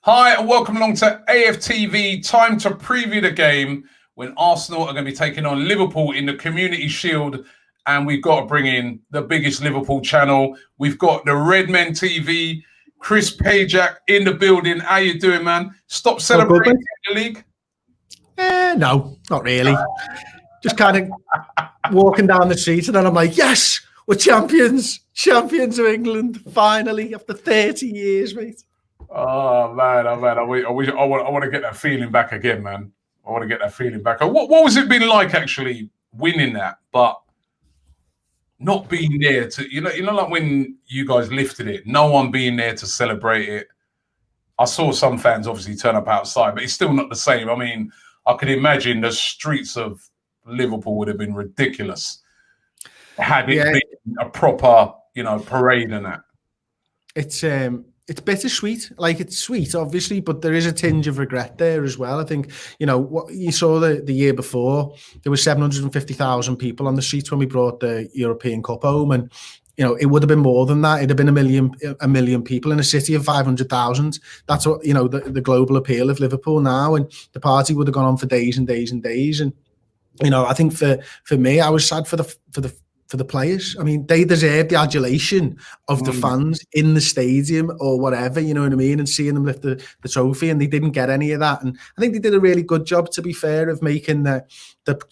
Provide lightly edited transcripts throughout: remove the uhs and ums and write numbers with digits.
Hi and welcome along to AFTV. Time to preview the game when Arsenal are going to be taking on Liverpool in the Community Shield. And we've got to bring in the biggest Liverpool channel. We've got the RedMen TV, Chris Pajak in the building. How you doing, man? Stop celebrating the league? No, not really. Just kind of walking down the street and then I'm like, yes, we're champions of England, finally, after 30 years, mate. Oh man! I want to get that feeling back again, man. I want to get that feeling back. What was it been like actually winning that, but not being there to like when you guys lifted it, no one being there to celebrate it. I saw some fans obviously turn up outside, but it's still not the same. I mean, I could imagine the streets of Liverpool would have been ridiculous had it been a proper, parade and that. It's bittersweet. Like, it's sweet, obviously, but there is a tinge of regret there as well. I think, what you saw the year before, there were 750,000 people on the streets when we brought the European Cup home, and it would have been more than that. It'd have been a million people in a city of 500,000. That's what the global appeal of Liverpool now, and the party would have gone on for days and days and days. And I think for me, I was sad for the players. I mean, they deserve the adulation of the fans in the stadium or whatever, you know what I mean, and seeing them lift the trophy, and they didn't get any of that. And I think they did a really good job, to be fair, of making the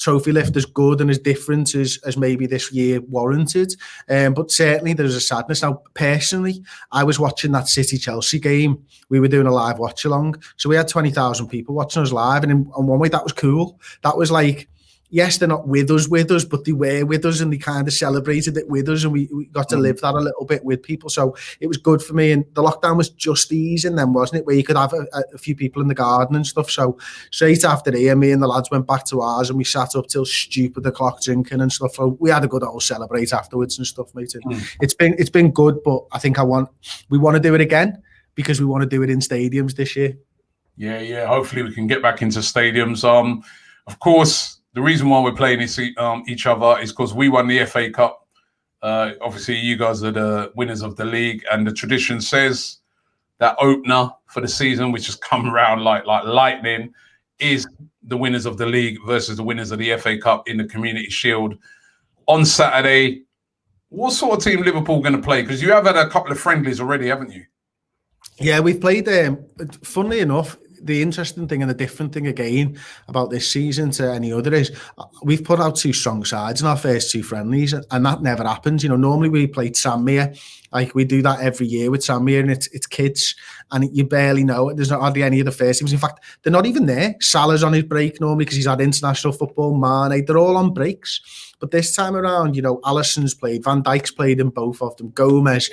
trophy lift as good and as different as maybe this year warranted. But certainly there was a sadness. Now, personally, I was watching that City-Chelsea game. We were doing a live watch-along. So we had 20,000 people watching us live. And in one way, that was cool. That was like, yes, they're not with us, but they were with us and they kind of celebrated it with us, and we got to live that a little bit with people. So it was good for me. And the lockdown was just easing then, wasn't it, where you could have a few people in the garden and stuff. So straight after here, me and the lads went back to ours and we sat up till stupid o'clock drinking and stuff. So we had a good old celebrate afterwards and stuff, mate. It's been good, but I think we want to do it again because we want to do it in stadiums this year. Yeah. Hopefully we can get back into stadiums. Of course, the reason why we're playing each other is because we won the FA Cup. Obviously, you guys are the winners of the league, and the tradition says that opener for the season, which has come around like lightning, is the winners of the league versus the winners of the FA Cup in the Community Shield on Saturday. What sort of team Liverpool going to play? Because you have had a couple of friendlies already, haven't you? Yeah, we've played. Funnily enough, the interesting thing and the different thing again about this season to any other is we've put out two strong sides in our first two friendlies, and that never happens. Normally we play Tranmere, like we do that every year with Tranmere, and it's kids, and you barely know it. There's not hardly any of the first teams. In fact, they're not even there. Salah's on his break normally because he's had international football. Mane, they're all on breaks. But this time around, Alisson's played, Van Dijk's played in both of them, Gomez,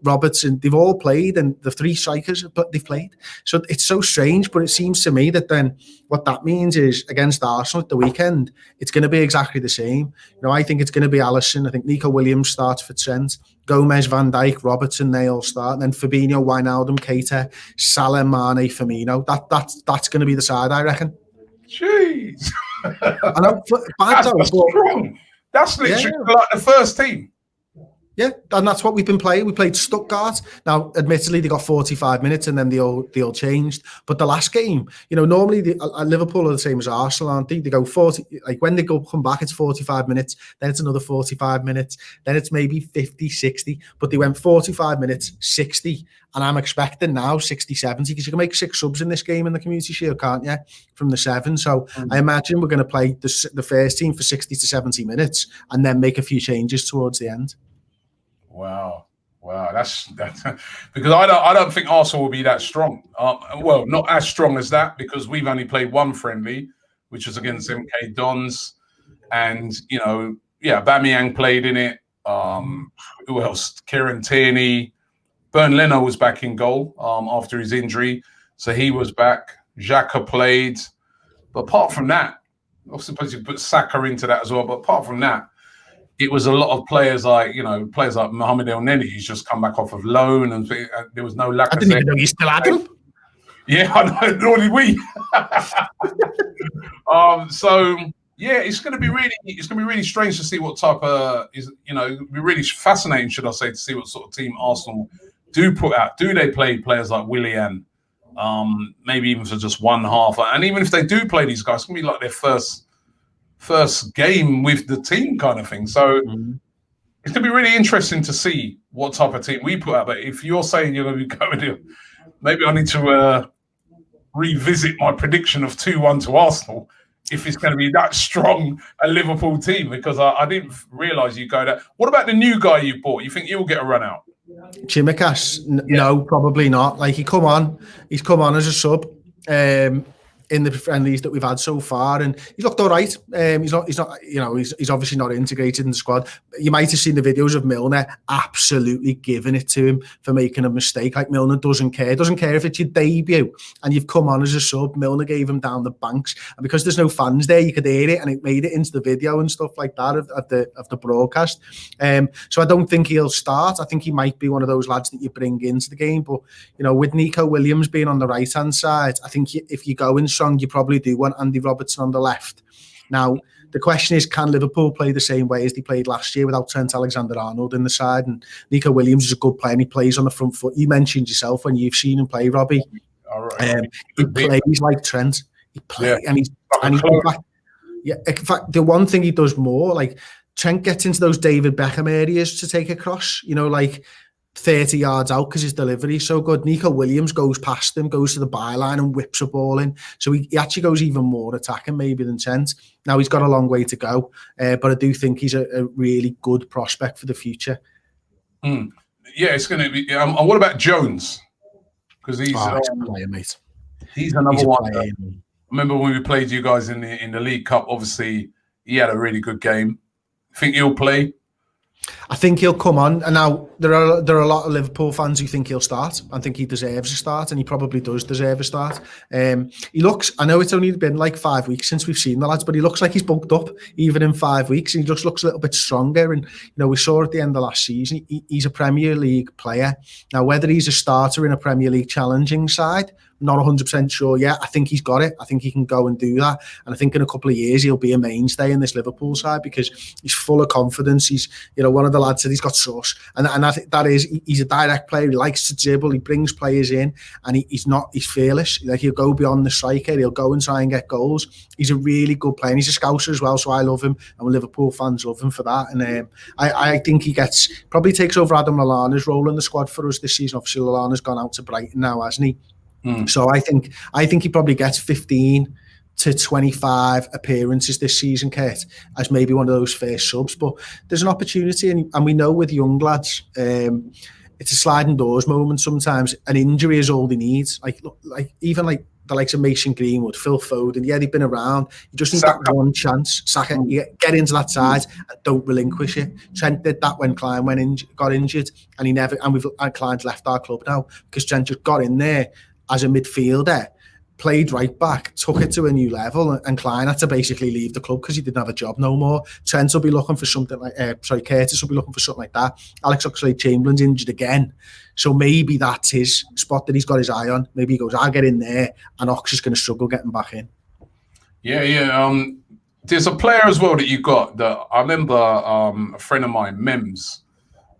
Robertson, they've all played, and the three strikers, but they've played. So it's so strange, but it seems to me that then what that means is against Arsenal at the weekend, it's going to be exactly the same. I think it's going to be Alisson. I think Nico Williams starts for Trent. Gomez, Van Dijk, Robertson, they all start. And then Fabinho, Wijnaldum, Keita, Salah, Mane, Firmino. That's going to be the side, I reckon. Jeez. I know, that's strong. That's literally like the first team. Yeah, and that's what we've been playing. We played Stuttgart. Now, admittedly, they got 45 minutes and then they all changed. But the last game, normally Liverpool are the same as Arsenal, aren't they? They go 40, like when they come back, it's 45 minutes. Then it's another 45 minutes. Then it's maybe 50, 60. But they went 45 minutes, 60. And I'm expecting now 60, 70, because you can make 6 subs in this game in the Community Shield, can't you? From the 7. So I imagine we're going to play the first team for 60 to 70 minutes and then make a few changes towards the end. Wow, that's because I don't think Arsenal will be that strong. Well, not as strong as that, because we've only played one friendly, which was against MK Dons, and Aubameyang played in it. Who else? Kieran Tierney, Bernd Leno was back in goal after his injury, so he was back. Xhaka played, but apart from that, I suppose you put Saka into that as well. But apart from that, it was a lot of players like Mohamed El Neni, who's just come back off of loan, and there was no Lacazette. I didn't even know you still had him. Yeah, I know, nor did we. So yeah, it's going to be really strange to see what type of it'll be really fascinating, should I say, to see what sort of team Arsenal do put out. Do they play players like Willian? maybe even for just one half. And even if they do play these guys, it's going to be like their first game with the team kind of thing. So it's going to be really interesting to see what type of team we put out. But if you're saying you're going to be going to, maybe I need to revisit my prediction of 2-1 to Arsenal if it's going to be that strong a Liverpool team, because I didn't realise you go there. What about the new guy you bought? You think he'll get a run out? Chimikas? No, probably not. Like he's come on as a sub in the friendlies that we've had so far, and he's looked all right. He's not, he's obviously not integrated in the squad. You might have seen the videos of Milner absolutely giving it to him for making a mistake. Like Milner doesn't care if it's your debut and you've come on as a sub. Milner gave him down the banks, and because there's no fans there, you could hear it, and it made it into the video and stuff like that of the broadcast. So I don't think he'll start. I think he might be one of those lads that you bring into the game, but with Nico Williams being on the right hand side, I think if you go in strong, you probably do want Andy Robertson on the left. Now, the question is, can Liverpool play the same way as they played last year without Trent Alexander-Arnold in the side? And Nico Williams is a good player and he plays on the front foot. You mentioned yourself when you've seen him play, Robbie. All right. He plays like Trent. In fact, the one thing he does more, like Trent gets into those David Beckham areas to take a cross, like 30 yards out because his delivery is so good. Nico Williams goes past him, goes to the byline and whips a ball in. So he actually goes even more attacking maybe than Trent. Now he's got a long way to go, but I do think he's a really good prospect for the future. Yeah, it's going to be. And what about Jones? Because he's a player, mate. He's another one. Remember when we played you guys in the League Cup? Obviously, he had a really good game. Think he'll play? I think he'll come on, and now there are a lot of Liverpool fans who think he'll start. I think he deserves a start, and he probably does deserve a start. He looks, I know it's only been like 5 weeks since we've seen the lads, but he looks like he's bulked up even in 5 weeks. He just looks a little bit stronger, and we saw at the end of last season, he's a Premier League player. Now, whether he's a starter in a Premier League challenging side, not 100% sure yet. I think he's got it. I think he can go and do that. And I think in a couple of years, he'll be a mainstay in this Liverpool side because he's full of confidence. He's, one of the lads said he's got sauce. And I think that is, he's a direct player. He likes to dribble. He brings players in and he's fearless. Like he'll go beyond the striker. He'll go and try and get goals. He's a really good player. And he's a Scouser as well. So I love him. And Liverpool fans love him for that. And I think he probably takes over Adam Lallana's role in the squad for us this season. Obviously, Lallana's gone out to Brighton now, hasn't he? So I think he probably gets 15 to 25 appearances this season, Kurt, as maybe one of those first subs. But there's an opportunity, and we know with young lads, it's a sliding doors moment sometimes. An injury is all they need. Even the likes of Mason Greenwood, Phil Foden, they've been around. You just need that one chance. Saka, you get into that side and don't relinquish it. Trent did that when Klein got injured, and Klein's left our club now because Trent just got in there as a midfielder, played right back, took it to a new level, and Klein had to basically leave the club because he didn't have a job no more. Trent will be looking for something like, Curtis will be looking for something like that. Alex Oxlade-Chamberlain's injured again. So maybe that's his spot that he's got his eye on. Maybe he goes, I'll get in there, and Ox is going to struggle getting back in. Yeah. There's a player as well that you got that I remember a friend of mine, Mems,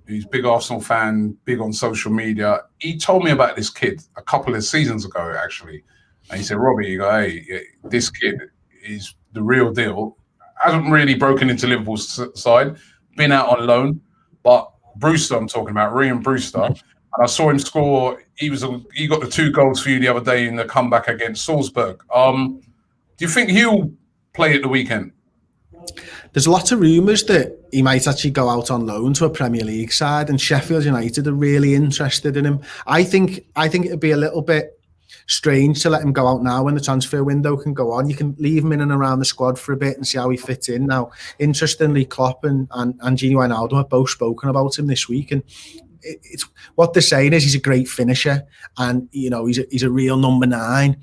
who's a big Arsenal fan, big on social media. He told me about this kid a couple of seasons ago, actually. And he said, Robbie, hey, this kid is the real deal. Hasn't really broken into Liverpool's side, been out on loan. But Brewster, I'm talking about, Ryan Brewster. And I saw him score. He got the 2 goals for you the other day in the comeback against Salzburg. Do you think he'll play at the weekend? There's lots of rumours that he might actually go out on loan to a Premier League side, and Sheffield United are really interested in him. I think it'd be a little bit strange to let him go out now when the transfer window can go on. You can leave him in and around the squad for a bit and see how he fits in. Now, interestingly, Klopp and Gini Wijnaldum have both spoken about him this week, and it's what they're saying is he's a great finisher, and he's a real number 9,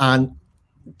and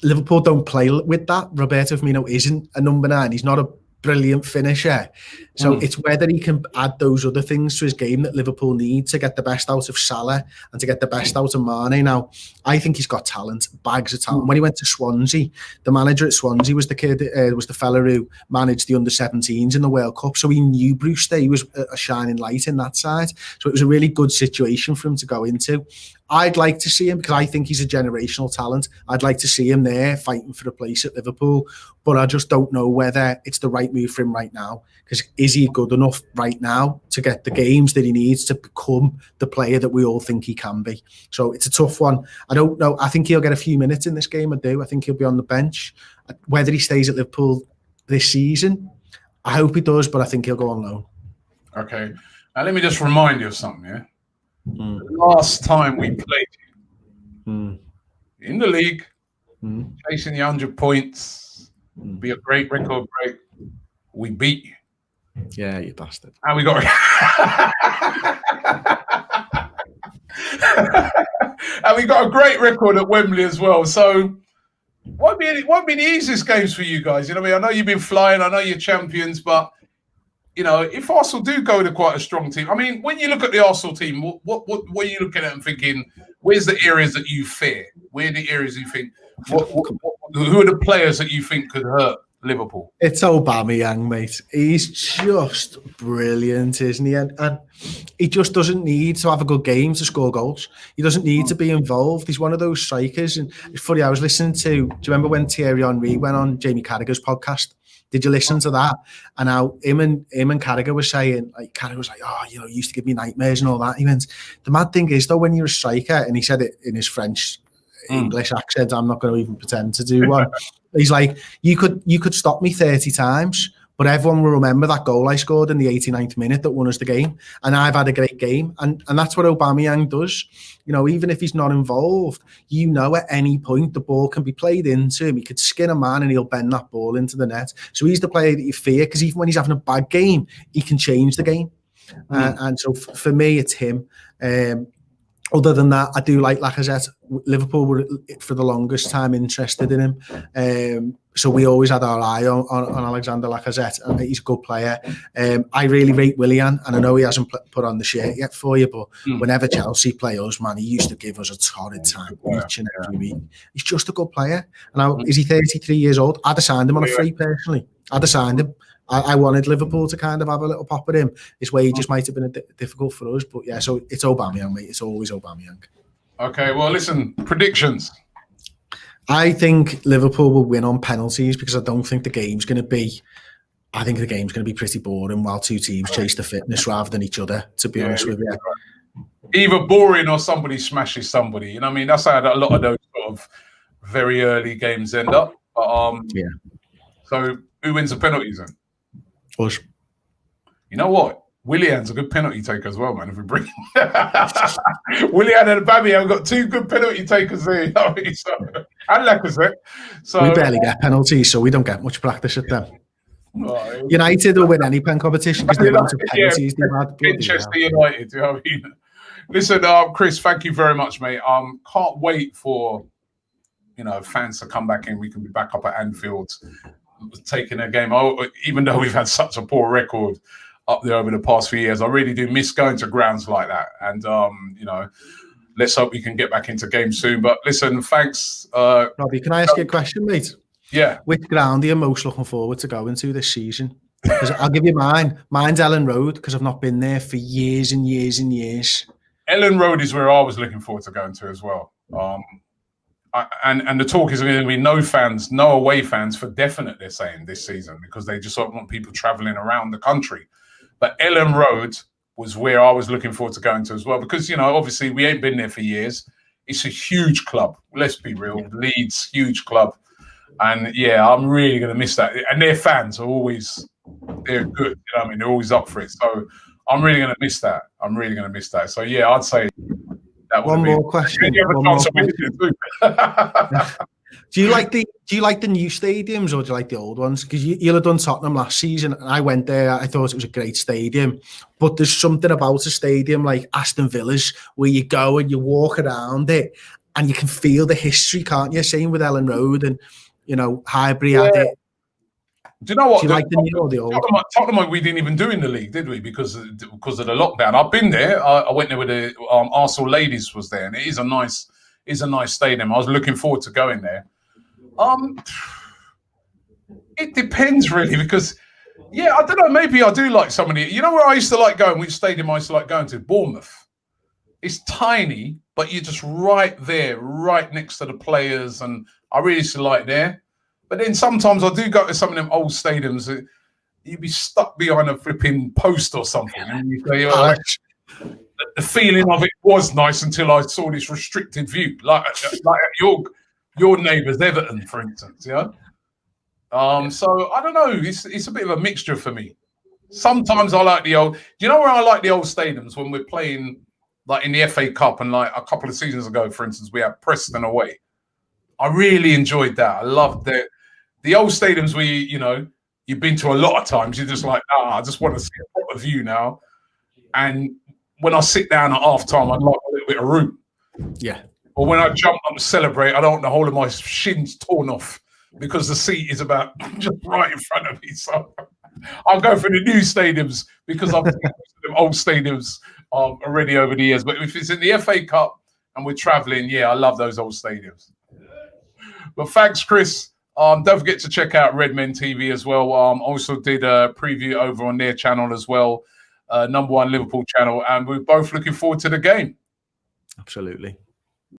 Liverpool don't play with that. Roberto Firmino isn't a number 9. He's not a brilliant finisher. So it's whether he can add those other things to his game that Liverpool need to get the best out of Salah and to get the best out of Mane. Now, I think he's got talent, bags of talent. When he went to Swansea, the manager at Swansea was the kid, was the fella who managed the under-17s in the World Cup. So he knew Brewster. He was a shining light in that side. So it was a really good situation for him to go into. I'd like to see him because I think he's a generational talent. I'd like to see him there fighting for a place at Liverpool, but I just don't know whether it's the right move for him right now. Because is he good enough right now to get the games that he needs to become the player that we all think he can be? So it's a tough one. I don't know. I think he'll get a few minutes in this game. I do. I think he'll be on the bench. Whether he stays at Liverpool this season, I hope he does, but I think he'll go on loan. Okay. Now let me just remind you of something. Yeah. The last time we played in the league, chasing the 100 points, be a great record break. We beat you. Yeah, you bastard. And we got and we got a great record at Wembley as well. So won't be the easiest games for you guys. You know what I mean? I know you've been flying. I know you're champions, but you know, if Arsenal do go to quite a strong team, I mean, when you look at the Arsenal team, what are you looking at and thinking? Where's the areas that you fear? Where are the areas you think? Who are the players that you think could hurt Liverpool? It's Aubameyang, mate. He's just brilliant, isn't he? And he just doesn't need to have a good game to score goals. He doesn't need to be involved. He's one of those strikers. And it's funny, I was listening to, do you remember when Pierre-Emerick went on Jamie Carragher's podcast? Did you listen to that? And now him and Carragher were saying, like, Carragher was like, oh, you know, he used to give me nightmares and all that. He went, the mad thing is, though, when you're a striker, and he said it in his French English accent, I'm not going to even pretend to do one. He's like, you could stop me 30 times, but everyone will remember that goal I scored in the 89th minute that won us the game. And I've had a great game. And that's what Aubameyang does. You know, even if he's not involved, you know, at any point the ball can be played into him. He could skin a man and he'll bend that ball into the net. So he's the player that you fear, because even when he's having a bad game, he can change the game. And so for me, it's him. Other than that, I do like Lacazette. Liverpool were, for the longest time, interested in him. So we always had our eye on Alexander Lacazette, and he's a good player. I really rate Willian, and I know he hasn't put on the shirt yet for you, but whenever Chelsea play us, man, he used to give us a torrid time each and every week. He's just a good player. And now, is he 33 years old? I'd have signed him on a free, personally. I'd have signed him. I wanted Liverpool to kind of have a little pop at him. His wages might have been difficult for us, but yeah, so it's Aubameyang, mate. It's always Aubameyang. Okay, well, listen, predictions. I think Liverpool will win on penalties, because I don't think the game's going to be... I think the game's going to be pretty boring while two teams chase the fitness rather than each other, to be honest with you. Either boring or somebody smashes somebody. You know what I mean? That's how a lot of those sort of very early games end up. But, yeah. So who wins the penalties then? Us. You know what? Willian's a good penalty taker as well, man. If we bring Willian and Aubameyang, we've got two good penalty takers there. You know what I mean? And Lacazette. So we barely get penalties, so we don't get much practice at them. United will win any pen competition because the amount of penalties they've had. Manchester United, you know what I mean? Listen, Chris, thank you very much, mate. Can't wait for fans to come back in. We can be back up at Anfield, taking a game. Even though we've had such a poor record up there over the past few years, I really do miss going to grounds like that. And let's hope we can get back into games soon. But listen, thanks, Robbie. Can I ask you a question, mate? Yeah. Which ground are you most looking forward to going to this season? Because I'll give you mine. Mine's Ellen Road, because I've not been there for years and years and years. Ellen Road is where I was looking forward to going to as well. And the talk is going to be no away fans for definite, they're saying, this season, because they just don't want people traveling around the country. But Ellen Road was where I was looking forward to going to as well, because, obviously we ain't been there for years. It's a huge club. Let's be real. Yeah. Leeds, huge club. And yeah, I'm really going to miss that. And their fans are they're good. I mean, they're always up for it. So I'm really going to miss that. So yeah, I'd say that would be... One more question. Do you like the new stadiums, or do you like the old ones? Because you'll have done Tottenham last season, and I went there. I thought it was a great stadium, but there's something about a stadium like Aston Villa's where you go and you walk around it, and you can feel the history, can't you? Same with Ellen Road and Highbury had it. Do you know what? Do you like the new or the old? Tottenham, we didn't even do in the league, did we? Because of the lockdown. I've been there. I went there with the Arsenal ladies was there, and it is a nice stadium. I was looking forward to going there. It depends really, because I don't know. Maybe I do like some of the. Where I used to like going? Which stadium I used to like going to? Bournemouth. it's tiny, but you're just right there, right next to the players, and I really used to like there. But then sometimes I do go to some of them old stadiums. You'd be stuck behind a flipping post or something, and you say, "Oh, the feeling of it was nice until I saw this restricted view, like your neighbours, Everton, for instance." Yeah. So I don't know. It's a bit of a mixture for me. Sometimes I like the old. Do you know where I like the old stadiums when we're playing, like in the FA Cup, and like a couple of seasons ago, for instance, we had Preston away. I really enjoyed that. I loved the old stadiums where you've been to a lot of times. You're just like, I just want to see a proper view now. And when I sit down at half time, I'd like a little bit of room. Yeah. Or when I jump up and celebrate, I don't want the whole of my shins torn off because the seat is about just right in front of me. So I'll go for the new stadiums because I've seen them old stadiums already over the years. But if it's in the FA Cup and we're traveling, I love those old stadiums. But thanks, Chris. Don't forget to check out RedMen TV as well. Also did a preview over on their channel as well, #1 Liverpool channel, and we're both looking forward to the game. Absolutely.